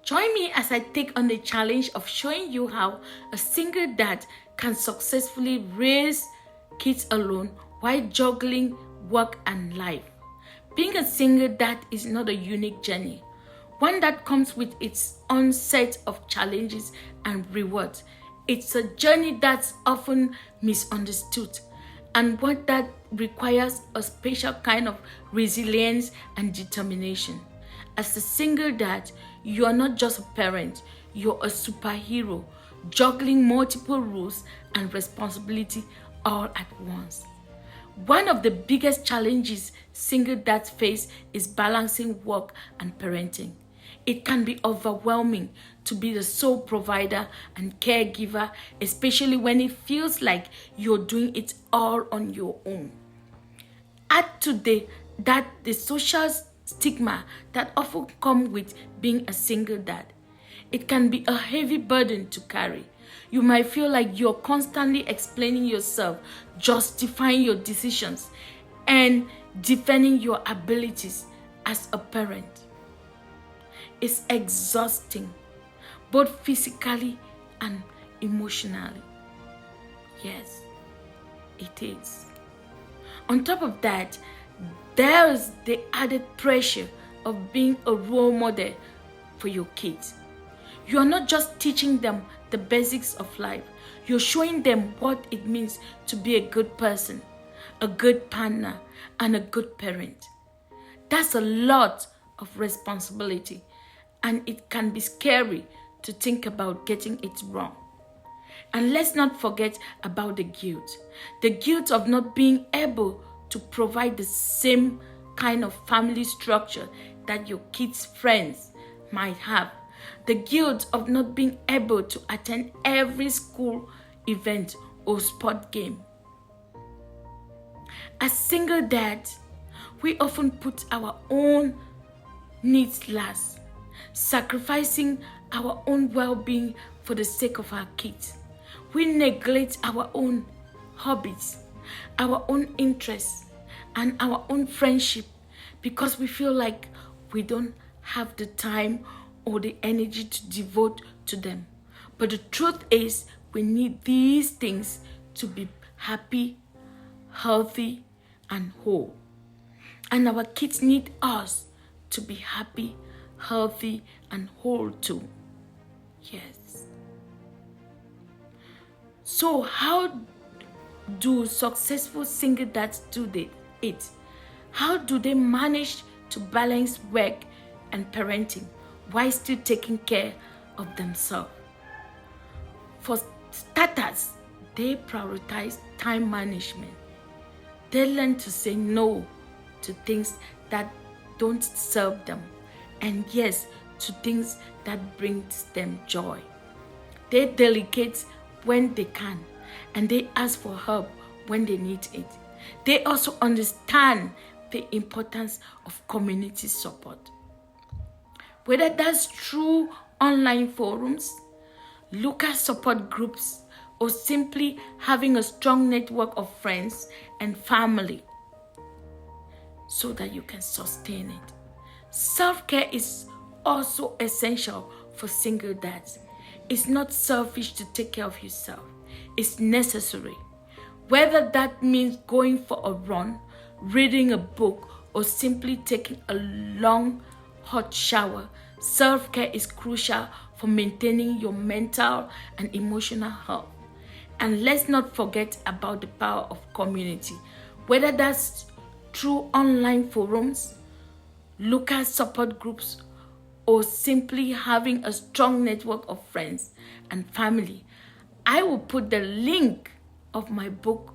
Join me as I take on the challenge of showing you how a single dad can successfully raise kids alone while juggling work and life. Being a single dad is not a unique journey, one that comes with its own set of challenges and rewards. It's a journey that's often misunderstood and one that requires a special kind of resilience and determination. As a single dad, you are not just a parent, you're a superhero, juggling multiple roles and responsibility all at once. One of the biggest challenges single dads face is balancing work and parenting. It can be overwhelming to be the sole provider and caregiver, especially when it feels like you're doing it all on your own. Add to the social stigma that often comes with being a single dad. It can be a heavy burden to carry. You might feel like you're constantly explaining yourself, justifying your decisions, and defending your abilities as a parent. It's exhausting, both physically and emotionally. Yes, it is. On top of that, there is the added pressure of being a role model for your kids. You are not just teaching them the basics of life, you're showing them what it means to be a good person, a good partner, and a good parent. That's a lot of responsibility, and it can be scary to think about getting it wrong. And let's not forget about the guilt of not being able to provide the same kind of family structure that your kids' friends might have. The guilt of not being able to attend every school event or sport game. As single dads, we often put our own needs last, sacrificing our own well-being for the sake of our kids. We neglect our own hobbies, our own interests, and our own friendship because we feel like we don't have the time or the energy to devote to them. But the truth is, we need these things to be happy, healthy, and whole. And our kids need us to be happy, healthy, and whole too. Yes. So how do successful single dads do it? How do they manage to balance work and parenting while still taking care of themselves? For starters, they prioritize time management. They learn to say no to things that don't serve them, and yes, to things that brings them joy. They delegate when they can, and they ask for help when they need it. They also understand the importance of community support. Whether that's through online forums, local support groups, or simply having a strong network of friends and family so that you can sustain it. Self-care is also essential for single dads. It's not selfish to take care of yourself. It's necessary. Whether that means going for a run, reading a book, or simply taking a long hot shower, self-care is crucial for maintaining your mental and emotional health. And let's not forget about the power of community, whether that's through online forums, local support groups, or simply having a strong network of friends and family. I will put the link of my book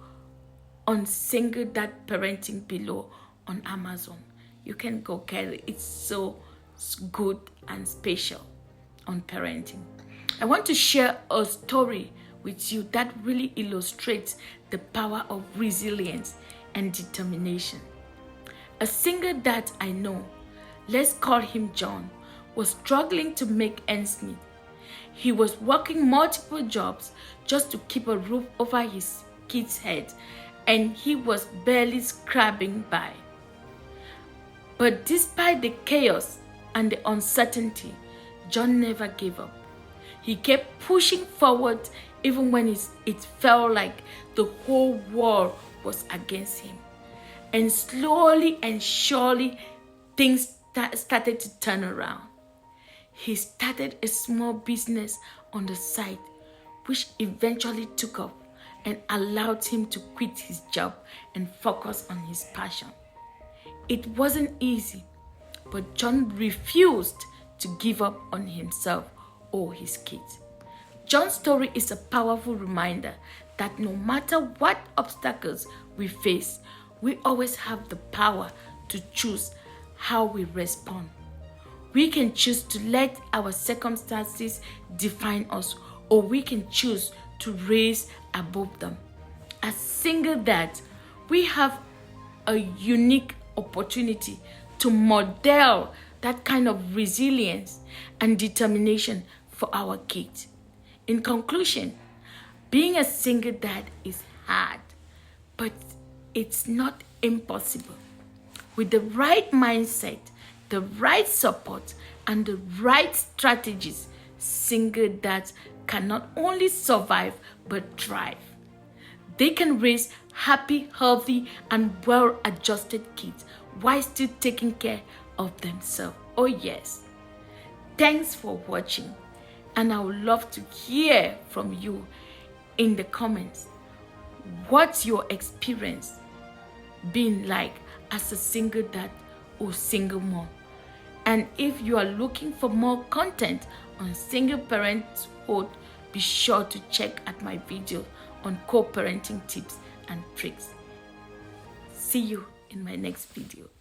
on single dad parenting below on Amazon. You can go get it. It's so good and special on parenting. I want to share a story with you that really illustrates the power of resilience and determination. A single dad I know, let's call him John, was struggling to make ends meet. He was working multiple jobs just to keep a roof over his kid's head, and he was barely scraping by. But despite the chaos and the uncertainty, John never gave up. He kept pushing forward even when it felt like the whole world was against him. And slowly and surely, things started to turn around. He started a small business on the side, which eventually took off and allowed him to quit his job and focus on his passion. It wasn't easy, but John refused to give up on himself or his kids. John's story is a powerful reminder that no matter what obstacles we face, we always have the power to choose how we respond. We can choose to let our circumstances define us, or we can choose to rise above them. As single dads, we have a unique opportunity to model that kind of resilience and determination for our kids. In conclusion, being a single dad is hard, but it's not impossible. With the right mindset, the right support, and the right strategies, single dads can not only survive but thrive. They can raise happy, healthy, and well-adjusted kids while still taking care of themselves. Oh yes. Thanks for watching, and I would love to hear from you in the comments. What's your experience been like as a single dad or single mom? And if you are looking for more content on single parenthood, be sure to check out my video on co-parenting tips and tricks. See you in my next video.